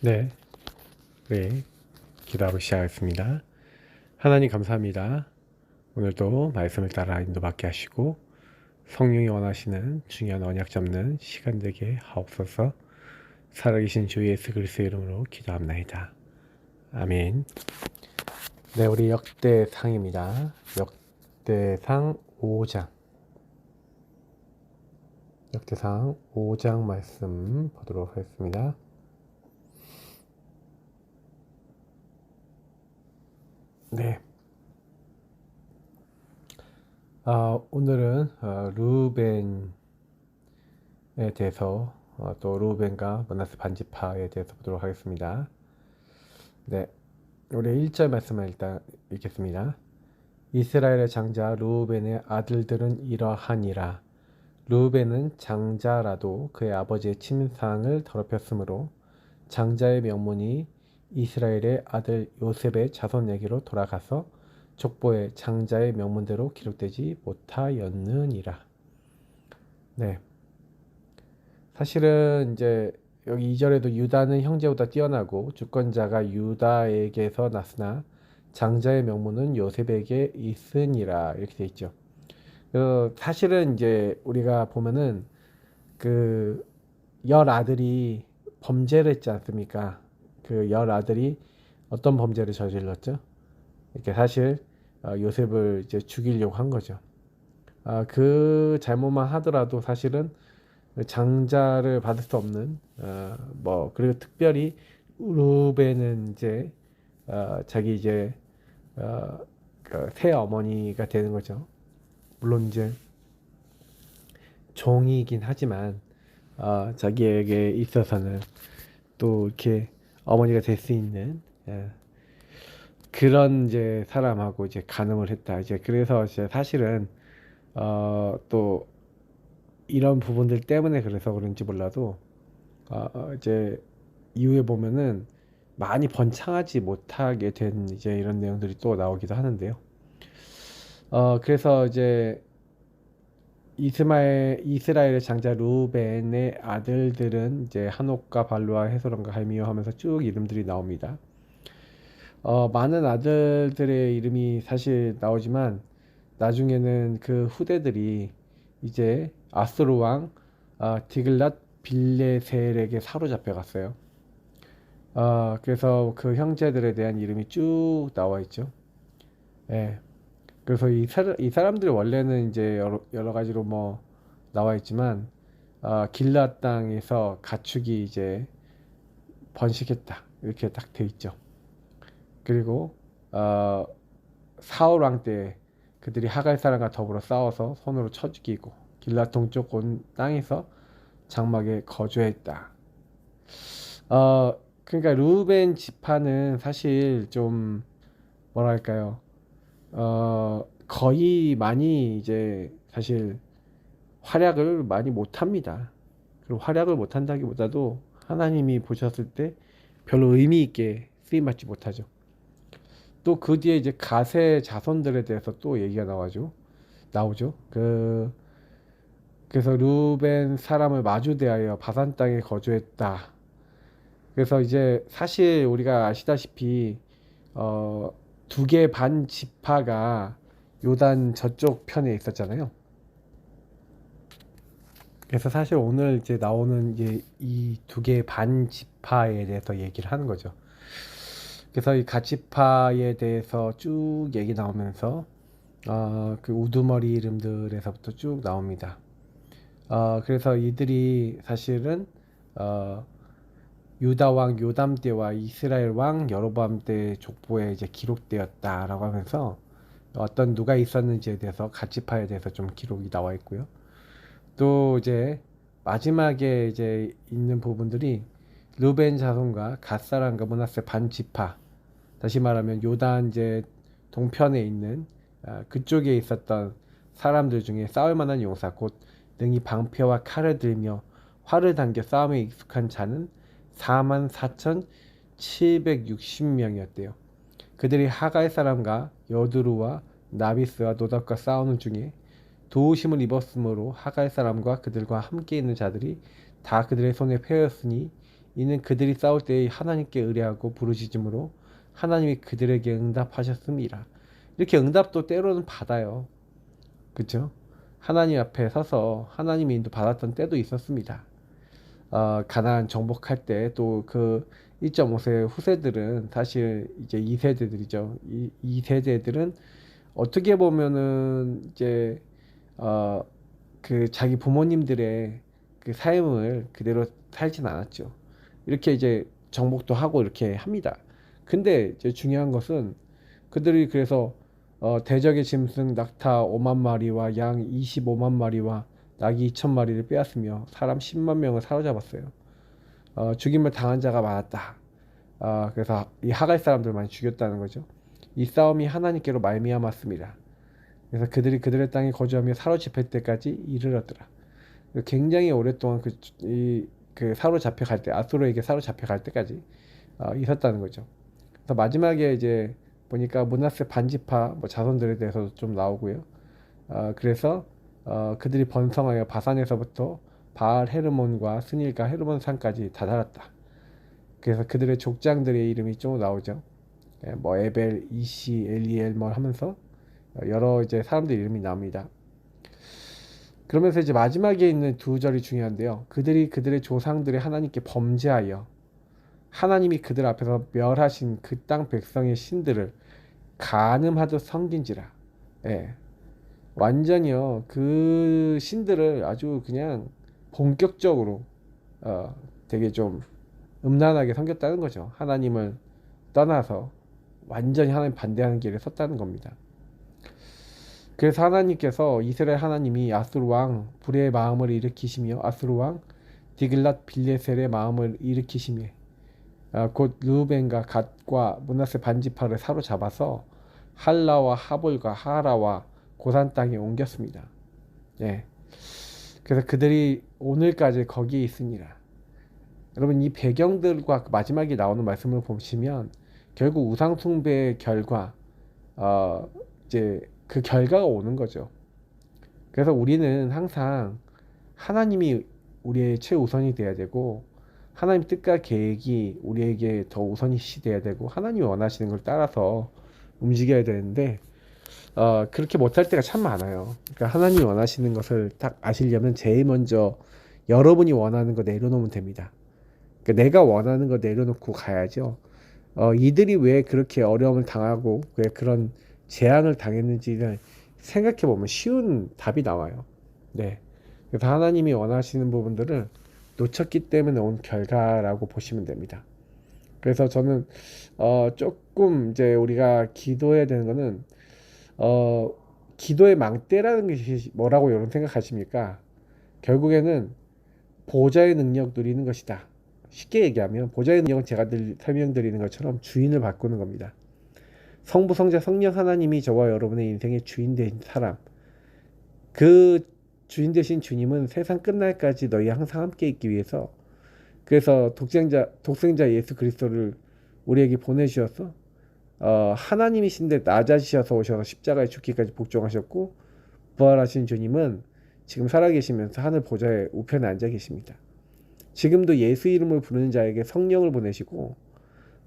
네, 우리 기도하고 시작하겠습니다. 하나님 감사합니다. 오늘도 말씀을 따라 인도받게 하시고 성령이 원하시는 중요한 언약 잡는 시간 되게 하옵소서. 살아계신 주 예수 그리스도의 이름으로 기도합나이다. 아멘. 네, 우리 역대상입니다. 역대상 5장. 역대상 5장 말씀 보도록 하겠습니다. 네. 오늘은 루벤에 대해서 또 루벤과 므낫세 반지파에 대해서 보도록 하겠습니다. 네, 우리 1절 말씀을 일단 읽겠습니다. 이스라엘의 장자 루벤의 아들들은 이러하니라. 루벤은 장자라도 그의 아버지의 침상을 더럽혔으므로 장자의 명문이 이스라엘의 아들 요셉의 자손에게로 돌아가서 족보에 장자의 명문대로 기록되지 못하였느니라. 네, 사실은 이제 여기 2절에도 유다는 형제보다 뛰어나고 주권자가 유다에게서 났으나 장자의 명문은 요셉에게 있으니라 이렇게 돼 있죠. 사실은 이제 우리가 보면은 그 열 아들이 범죄를 했지 않습니까? 그 열 아들이 어떤 범죄를 저질렀죠? 이렇게 사실 요셉을 이제 죽이려고 한 거죠. 그 잘못만 하더라도 사실은 장자를 받을 수 없는 그리고 특별히 루벤은 이제 자기 이제 새 어머니가 되는 거죠. 물론 이제 종이긴 하지만 자기에게 있어서는 또 이렇게 어머니가 될 수 있는 그런 이제 사람하고 이제 간음을 했다. 이제 그래서 이제 사실은 또 이런 부분들 때문에 그래서 그런지 몰라도 이제 이후에 보면은 많이 번창하지 못하게 된 이제 이런 내용들이 또 나오기도 하는데요. 그래서 이제 이스라엘의 장자 루벤의 아들들은 이제 한옥과 발루와 헤스론과 갈미오 하면서 쭉 이름들이 나옵니다. 많은 아들들의 이름이 사실 나오지만 나중에는 그 후대들이 이제 아수르 왕 디글랏 빌레셀에게 사로잡혀 갔어요. 그래서 그 형제들에 대한 이름이 쭉 나와 있죠. 예. 그래서 이 사람들이 원래는 이제 여러 가지로 뭐 나와 있지만 길앗 땅에서 가축이 이제 번식했다 이렇게 딱 돼 있죠. 그리고 사울 왕 때 그들이 하갈 사람과 더불어 싸워서 손으로 쳐 죽이고 길앗 동쪽 온 땅에서 장막에 거주했다. 그러니까 루벤 지파는 사실 좀 뭐랄까요? 거의 많이 이제 사실 활약을 많이 못합니다. 그리고 활약을 못한다기보다도 하나님이 보셨을 때 별로 의미 있게 쓰임 받지 못하죠. 또 그 뒤에 이제 가세 자손들에 대해서 또 얘기가 나오죠. 그래서 루벤 사람을 마주 대하여 바산 땅에 거주했다. 그래서 이제 사실 우리가 아시다시피 두 개 반 지파가 요단 저쪽 편에 있었잖아요. 그래서 사실 오늘 이제 나오는 이제 이 두 개 반 지파에 대해서 얘기를 하는 거죠. 그래서 이 가지파에 대해서 쭉 얘기 나오면서 그 우두머리 이름들에서부터 쭉 나옵니다. 그래서 이들이 사실은 유다 왕 요담 때와 이스라엘 왕 여로보암 때 족보에 이제 기록되었다라고 하면서 어떤 누가 있었는지에 대해서 가지파에 대해서 좀 기록이 나와 있고요. 또 이제 마지막에 이제 있는 부분들이 르벤 자손과 갓 사람과 므낫세 반지파, 다시 말하면 요단 이제 동편에 있는 그쪽에 있었던 사람들 중에 싸울 만한 용사 곧 능히 방패와 칼을 들며 활을 당겨 싸움에 익숙한 자는 44,760명이었대요. 그들이 하갈 사람과 여두루와 나비스와 노답과 싸우는 중에 도우심을 입었으므로 하갈 사람과 그들과 함께 있는 자들이 다 그들의 손에 패였으니 이는 그들이 싸울 때 하나님께 의뢰하고 부르짖음으로 하나님이 그들에게 응답하셨습니다. 이렇게 응답도 때로는 받아요. 그렇죠? 하나님 앞에 서서 하나님의 인도 받았던 때도 있었습니다. 가나안 정복할 때 또 그 1.5세 후세들은 사실 이제 2세대들이죠. 이 세대들은 어떻게 보면은 이제 어, 그 자기 부모님들의 그 삶을 그대로 살진 않았죠. 이렇게 이제 정복도 하고 이렇게 합니다. 근데 이제 중요한 것은 그들이 그래서 대적의 짐승 낙타 5만 마리와 양 25만 마리와 나귀 2천 마리를 빼앗으며 사람 10만 명을 사로잡았어요. 죽임을 당한 자가 많았다. 그래서 이 하갈 사람들 많이 죽였다는 거죠. 이 싸움이 하나님께로 말미암았습니다. 그래서 그들이 그들의 땅에 거주하며 사로잡힐 때까지 이르렀더라. 굉장히 오랫동안 그 사로잡혀 갈 때, 아수르에게 사로잡혀 갈 때까지 있었다는 거죠. 그래서 마지막에 이제 보니까 므낫세 반지파 뭐 자손들에 대해서도 좀 나오고요. 그래서 그들이 번성하여 바산에서부터 바알 헤르몬과 스닐과 헤르몬 산까지 다다랐다. 그래서 그들의 족장들의 이름이 좀 나오죠. 뭐 에벨, 이시, 엘리엘 뭐 하면서 여러 이제 사람들 이름이 나옵니다. 그러면서 이제 마지막에 있는 두 절이 중요한데요. 그들이 그들의 조상들의 하나님께 범죄하여 하나님이 그들 앞에서 멸하신 그 땅 백성의 신들을 간음하듯 섬긴지라. 예. 완전히요. 그 신들을 아주 그냥 본격적으로 되게 좀 음란하게 섬겼다는 거죠. 하나님을 떠나서 완전히 하나님 반대하는 길에 섰다는 겁니다. 그래서 하나님께서 이스라엘 하나님이 아수르 왕 불의 마음을 일으키시며 아수르 왕 디글랏 빌레셀의 마음을 일으키시며 곧 르우벤과 갓과 므낫세 반지파를 사로잡아서 할라와 하볼과 하라와 고산 땅에 옮겼습니다. 예. 그래서 그들이 오늘까지 거기에 있으니라. 여러분 이 배경들과 그 마지막에 나오는 말씀을 보시면 결국 우상 숭배의 결과 이제 그 결과가 오는 거죠. 그래서 우리는 항상 하나님이 우리의 최우선이 돼야 되고 하나님 뜻과 계획이 우리에게 더 우선시 돼야 되고 하나님이 원하시는 걸 따라서 움직여야 되는데 그렇게 못할 때가 참 많아요. 그러니까 하나님이 원하시는 것을 딱 아시려면 제일 먼저 여러분이 원하는 거 내려놓으면 됩니다. 그러니까 내가 원하는 거 내려놓고 가야죠. 이들이 왜 그렇게 어려움을 당하고 왜 그런 재앙을 당했는지를 생각해 보면 쉬운 답이 나와요. 네. 그래서 하나님이 원하시는 부분들을 놓쳤기 때문에 온 결과라고 보시면 됩니다. 그래서 저는 조금 이제 우리가 기도해야 되는 거는 기도의 망대라는 것이 뭐라고 여러분 생각하십니까? 결국에는 보좌의 능력 누리는 것이다. 쉽게 얘기하면 보좌의 능력은 제가 설명드리는 것처럼 주인을 바꾸는 겁니다. 성부, 성자, 성령 하나님이 저와 여러분의 인생의 주인 되신 사람, 그 주인 되신 주님은 세상 끝날까지 너희 항상 함께 있기 위해서 그래서 독생자 예수 그리스도를 우리에게 보내주셔서 하나님이신데 낮아지셔서 오셔서 십자가에 죽기까지 복종하셨고 부활하신 주님은 지금 살아계시면서 하늘 보좌의 우편에 앉아 계십니다. 지금도 예수 이름을 부르는 자에게 성령을 보내시고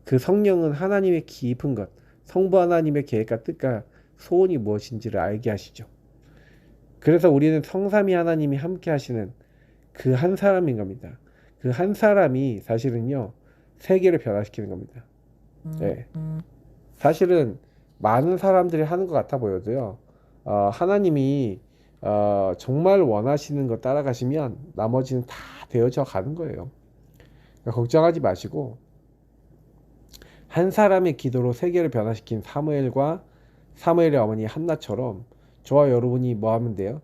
그 성령은 하나님의 깊은 것, 성부 하나님의 계획과 뜻과 소원이 무엇인지를 알게 하시죠. 그래서 우리는 성삼위 하나님이 함께 하시는 그 한 사람인 겁니다. 그 한 사람이 사실은요 세계를 변화시키는 겁니다. 네. 사실은 많은 사람들이 하는 것 같아 보여도요 하나님이 정말 원하시는 거 따라가시면 나머지는 다 되어져 가는 거예요. 그러니까 걱정하지 마시고 한 사람의 기도로 세계를 변화시킨 사무엘과 사무엘의 어머니 한나처럼 저와 여러분이 뭐 하면 돼요?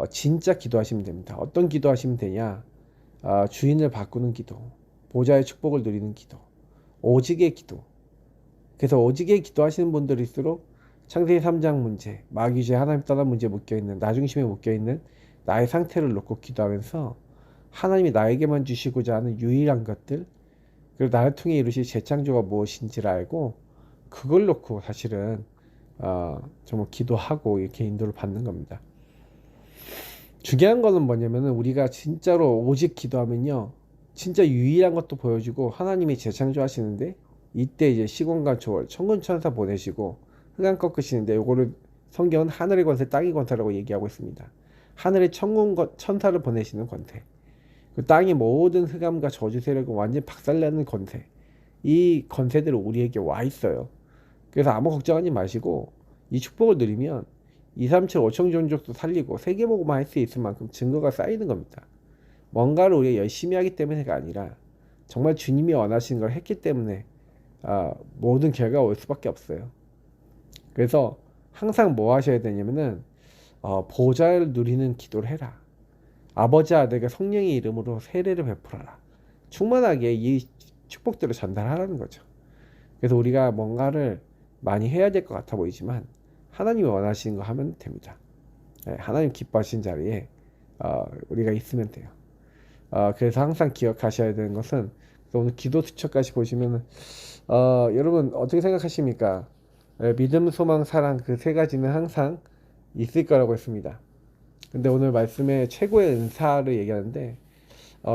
진짜 기도하시면 됩니다. 어떤 기도하시면 되냐? 주인을 바꾸는 기도, 보좌의 축복을 누리는 기도, 오직의 기도. 그래서 오직의 기도하시는 분들일수록 창세기 3장 문제, 마귀죄, 하나님 떠난 문제에 묶여있는, 나중심에 묶여있는 나의 상태를 놓고 기도하면서 하나님이 나에게만 주시고자 하는 유일한 것들, 그리고 나를 통해 이루실 재창조가 무엇인지를 알고 그걸 놓고 사실은 정말 기도하고 이렇게 인도를 받는 겁니다. 중요한 거는 뭐냐면은 우리가 진짜로 오직 기도하면요 진짜 유일한 것도 보여주고 하나님이 재창조하시는데 이때 이제 시공간 초월 천군천사 보내시고 흑암 꺾으시는데 요거를 성경은 하늘의 권세 땅의 권세라고 얘기하고 있습니다. 하늘의 천사를 보내시는 권세, 그 땅의 모든 흑암과 저주 세력을 완전히 박살내는 권세, 이 권세들은 우리에게 와 있어요. 그래서 아무 걱정하지 마시고 이 축복을 누리면 2, 3, 7, 5천 종족도 살리고 세계보고만 할 수 있을 만큼 증거가 쌓이는 겁니다. 뭔가를 우리가 열심히 하기 때문에가 아니라 정말 주님이 원하시는 걸 했기 때문에 모든 결과가 올 수밖에 없어요. 그래서 항상 뭐 하셔야 되냐면은 보좌를 누리는 기도를 해라. 아버지 아들과 성령의 이름으로 세례를 베풀어라. 충만하게 이 축복들을 전달하라는 거죠. 그래서 우리가 뭔가를 많이 해야 될 것 같아 보이지만 하나님이 원하시는 거 하면 됩니다. 하나님 기뻐하시는 자리에 우리가 있으면 돼요. 그래서 항상 기억하셔야 되는 것은, 오늘 기도 수첩까지 보시면 여러분 어떻게 생각하십니까? 믿음, 소망, 사랑, 그 세 가지는 항상 있을 거라고 했습니다. 근데 오늘 말씀에 최고의 은사를 얘기하는데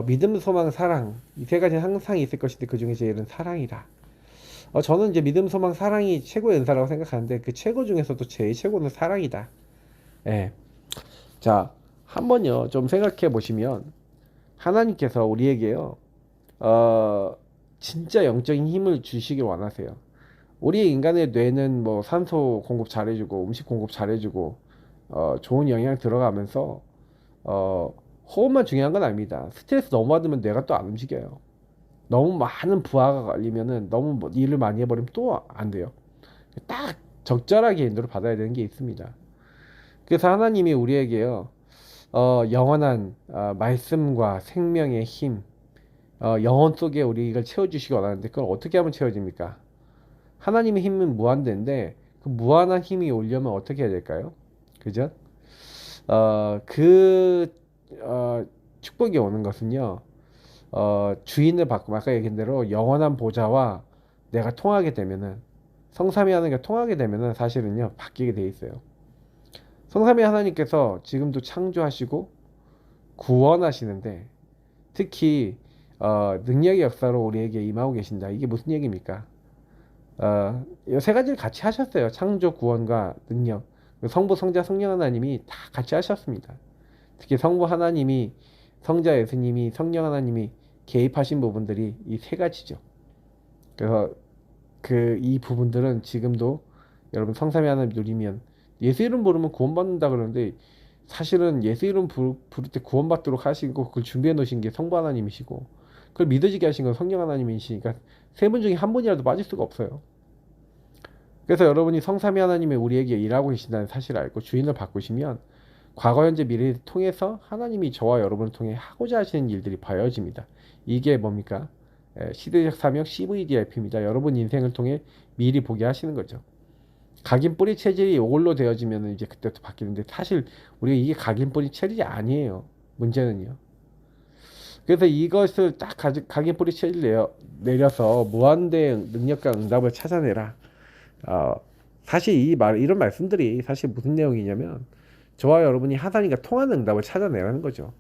믿음, 소망, 사랑, 이 세 가지는 항상 있을 것인데 그 중에 제일은 사랑이다. 저는 이제 믿음, 소망, 사랑이 최고의 은사라고 생각하는데 그 최고 중에서도 제일 최고는 사랑이다. 예. 자, 한번요 좀 생각해 보시면 하나님께서 우리에게요 진짜 영적인 힘을 주시길 원하세요. 우리 인간의 뇌는 뭐 산소 공급 잘해주고 음식 공급 잘해주고 좋은 영양 들어가면서 호흡만 중요한 건 아닙니다. 스트레스 너무 받으면 뇌가 또 안 움직여요. 너무 많은 부하가 걸리면은 너무 일을 많이 해버리면 또 안 돼요. 딱 적절하게 인도를 받아야 되는 게 있습니다. 그래서 하나님이 우리에게요 영원한 말씀과 생명의 힘, 영혼 속에 우리 이걸 채워주시기 원하는데 그걸 어떻게 하면 채워집니까? 하나님의 힘은 무한대인데 그 무한한 힘이 오려면 어떻게 해야 될까요? 그죠? 그 축복이 오는 것은요 주인을 바꾸면 아까 얘기한 대로 영원한 보좌와 내가 통하게 되면은, 성삼위 하나님과 통하게 되면은 사실은요 바뀌게 돼 있어요. 성삼위 하나님께서 지금도 창조하시고 구원하시는데 특히 능력의 역사로 우리에게 임하고 계신다. 이게 무슨 얘기입니까? 이 세 가지를 같이 하셨어요. 창조, 구원과 능력. 성부, 성자, 성령 하나님이 다 같이 하셨습니다. 특히 성부 하나님이, 성자 예수님이, 성령 하나님이 개입하신 부분들이 이 세 가지죠. 그래서 이 부분들은 지금도 여러분 성삼위 하나님 누리면, 예수 이름 부르면 구원받는다 그러는데 사실은 예수 이름 부를 때 구원받도록 하시고 그걸 준비해 놓으신 게 성부 하나님이시고 그걸 믿어지게 하신 건 성령 하나님이시니까 세 분 중에 한 분이라도 빠질 수가 없어요. 그래서 여러분이 성삼위 하나님이 우리에게 일하고 계신다는 사실을 알고 주인을 바꾸시면 과거, 현재, 미래를 통해서 하나님이 저와 여러분을 통해 하고자 하시는 일들이 보여집니다. 이게 뭡니까? 시대적 사명 CVDIP입니다. 여러분 인생을 통해 미리 보게 하시는 거죠. 각인 뿌리 체질이 이걸로 되어지면 이제 그때부터 바뀌는데 사실 우리가 이게 각인 뿌리 체질이 아니에요. 문제는요. 그래서 이것을 딱 각인 뿌리 체질 내려서 무한대의 능력과 응답을 찾아내라. 사실 이런 말씀들이 사실 무슨 내용이냐면 저와 여러분이 하나님과 통하는 응답을 찾아내라는 거죠.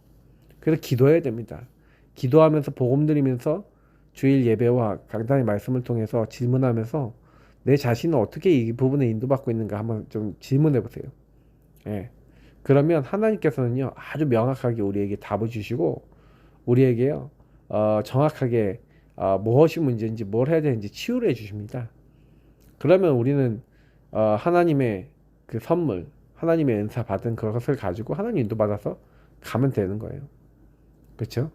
그래서 기도해야 됩니다. 기도하면서 복음 드리면서 주일 예배와 강단의 말씀을 통해서 질문하면서 내 자신은 어떻게 이 부분에 인도받고 있는가 한번 좀 질문해 보세요. 예. 그러면 하나님께서는요 아주 명확하게 우리에게 답을 주시고 우리에게요 정확하게 무엇이 문제인지 뭘 해야 되는지 치유를 해 주십니다. 그러면 우리는 하나님의 그 선물, 하나님의 은사 받은 그것을 가지고 하나님 인도 받아서 가면 되는 거예요. 그렇죠?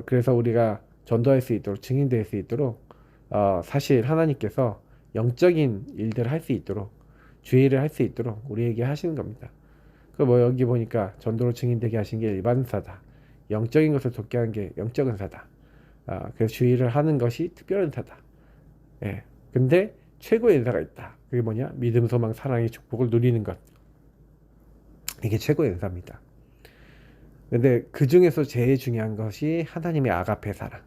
그래서 우리가 전도할 수 있도록, 증인될 수 있도록 사실 하나님께서 영적인 일들을 할 수 있도록, 주의를 할 수 있도록 우리에게 하시는 겁니다. 그 뭐 여기 보니까 전도로 증인되게 하신 게 일반 은사다. 영적인 것을 돕게 한 게 영적 은사다. 그래서 주의를 하는 것이 특별 은사다. 예. 근데 최고의 은사가 있다. 그게 뭐냐? 믿음, 소망, 사랑의 축복을 누리는 것. 이게 최고의 은사입니다. 근데 그 중에서 제일 중요한 것이 하나님의 아가페 사랑.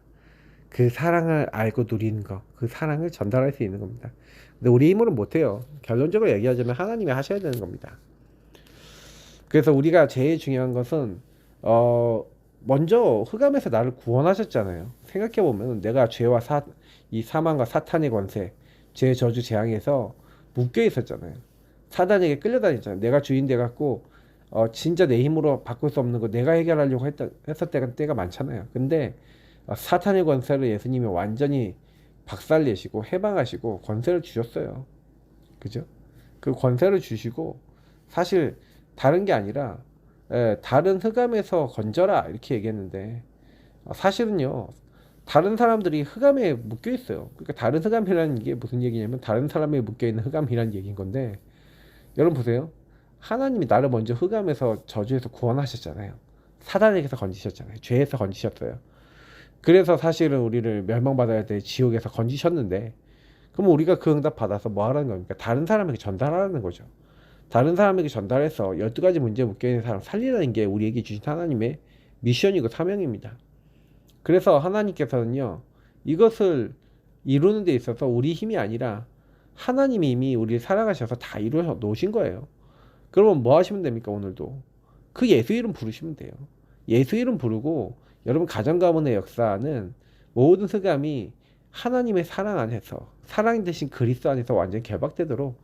그 사랑을 알고 누리는 것, 그 사랑을 전달할 수 있는 겁니다. 근데 우리 힘으로는 못해요. 결론적으로 얘기하자면 하나님이 하셔야 되는 겁니다. 그래서 우리가 제일 중요한 것은 먼저 흑암에서 나를 구원하셨잖아요. 생각해보면 내가 죄와 이 사망과 사탄의 권세, 죄, 저주, 재앙에서 묶여 있었잖아요. 사단에게 끌려다녔잖아요. 내가 주인 돼갖고 진짜 내 힘으로 바꿀 수 없는 거 내가 해결하려고 했을 때가 많잖아요. 근데 사탄의 권세를 예수님이 완전히 박살내시고 해방하시고 권세를 주셨어요. 그죠? 그 권세를 주시고 사실 다른 게 아니라 다른 흑암에서 건져라 이렇게 얘기했는데 사실은요 다른 사람들이 흑암에 묶여 있어요. 그러니까 다른 흑암이라는 게 무슨 얘기냐면 다른 사람에 묶여 있는 흑암이라는 얘기인 건데 여러분 보세요. 하나님이 나를 먼저 흑암에서 저주에서 구원하셨잖아요. 사단에게서 건지셨잖아요. 죄에서 건지셨어요. 그래서 사실은 우리를 멸망받아야 될 지옥에서 건지셨는데 그럼 우리가 그 응답 받아서 뭐 하라는 겁니까? 다른 사람에게 전달하라는 거죠. 다른 사람에게 전달해서 12가지 문제에 묶여있는 사람 살리라는 게 우리에게 주신 하나님의 미션이고 사명입니다. 그래서 하나님께서는요, 이것을 이루는 데 있어서 우리 힘이 아니라 하나님이 이미 우리를 사랑하셔서 다 이루어 놓으신 거예요. 그러면 뭐 하시면 됩니까, 오늘도? 그 예수 이름 부르시면 돼요. 예수 이름 부르고 여러분 가정 가문의 역사는 모든 흑암이 하나님의 사랑 안에서 사랑 대신 그리스도 안에서 완전히 결박되도록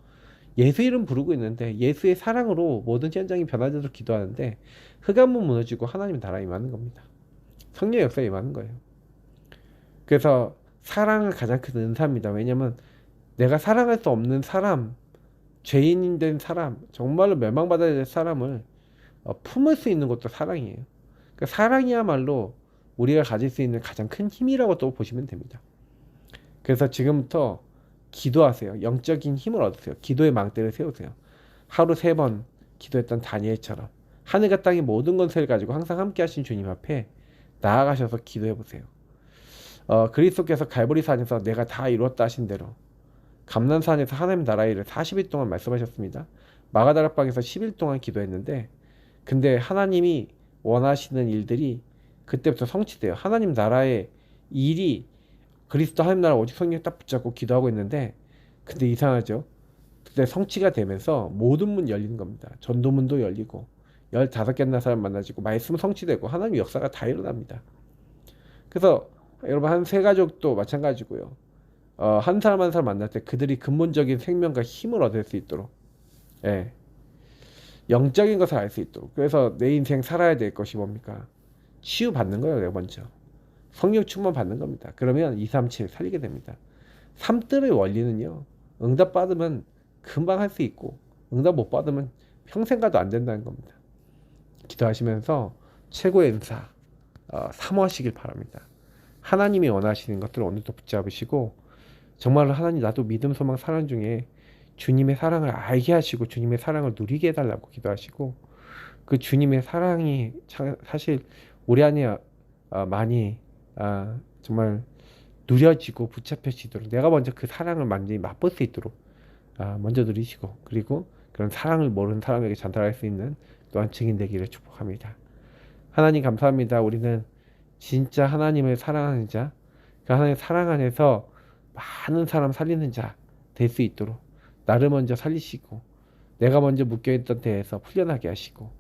예수 이름 부르고 있는데 예수의 사랑으로 모든 현장이 변화되도록 기도하는데 흑암은 무너지고 하나님 나라 임하는 겁니다. 성령 역사에 임하는 거예요. 그래서 사랑은 가장 큰 은사입니다. 왜냐면 내가 사랑할 수 없는 사람, 죄인인 된 사람, 정말로 멸망받아야 될 사람을 품을 수 있는 것도 사랑이에요. 그러니까 사랑이야말로 우리가 가질 수 있는 가장 큰 힘이라고 또 보시면 됩니다. 그래서 지금부터 기도하세요. 영적인 힘을 얻으세요. 기도의 망대를 세우세요. 하루 3번 기도했던 다니엘처럼 하늘과 땅의 모든 권세를 가지고 항상 함께 하신 주님 앞에 나아가셔서 기도해 보세요. 그리스도께서 갈보리산에서 내가 다 이루었다 하신 대로 감난산에서 하나님 나라의 일을 40일 동안 말씀하셨습니다. 마가다락방에서 10일 동안 기도했는데 근데 하나님이 원하시는 일들이 그때부터 성취돼요. 하나님 나라의 일이 그리스도 하나님 나라 오직 성령 딱 붙잡고 기도하고 있는데 근데 이상하죠. 그때 성취가 되면서 모든 문 열리는 겁니다. 전도문도 열리고 15개나 사람 만나지고 말씀 성취되고 하나님 역사가 다 일어납니다. 그래서 여러분 한 세 가족도 마찬가지고요. 한 사람 한 사람 만날 때 그들이 근본적인 생명과 힘을 얻을 수 있도록 예, 영적인 것을 알 수 있도록 그래서 내 인생 살아야 될 것이 뭡니까? 치유받는 거예요. 내가 먼저 성령 충만 받는 겁니다. 그러면 237 살리게 됩니다. 삼뜰의 원리는요. 응답 받으면 금방 할 수 있고 응답 못 받으면 평생 가도 안 된다는 겁니다. 기도하시면서 최고의 은사 사모하시길 바랍니다. 하나님이 원하시는 것들을 오늘도 붙잡으시고 정말로 하나님 나도 믿음 소망 사랑 중에 주님의 사랑을 알게 하시고 주님의 사랑을 누리게 해달라고 기도하시고 그 주님의 사랑이 사실 우리 안에 많이 정말 누려지고 붙잡혀지도록 내가 먼저 그 사랑을 완전히 맛볼 수 있도록 먼저 누리시고 그리고 그런 사랑을 모르는 사람에게 전달할 수 있는 또한 증인 되기를 축복합니다. 하나님 감사합니다. 우리는 진짜 하나님을 사랑하는 자, 그 하나님의 사랑 안에서 많은 사람 살리는 자 될 수 있도록 나를 먼저 살리시고 내가 먼저 묶여있던 데에서 풀려나게 하시고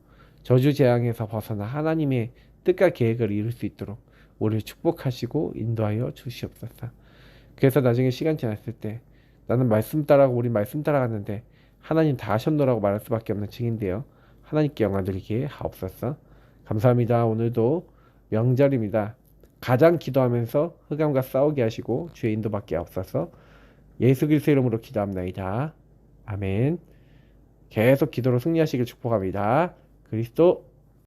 저주 재앙에서 벗어나 하나님의 뜻과 계획을 이룰 수 있도록 우리를 축복하시고 인도하여 주시옵소서. 그래서 나중에 시간 지났을 때 나는 말씀 따라가고 우리 말씀 따라갔는데 하나님 다 하셨노라고 말할 수밖에 없는 증인데요. 하나님께 영광 드리기에 하옵소서. 감사합니다. 오늘도 명절입니다. 가장 기도하면서 흑암과 싸우게 하시고 주의 인도받게 하옵소서. 예수 그리스도 이름으로 기도합나이다. 아멘. 계속 기도로 승리하시길 축복합니다. 그리스도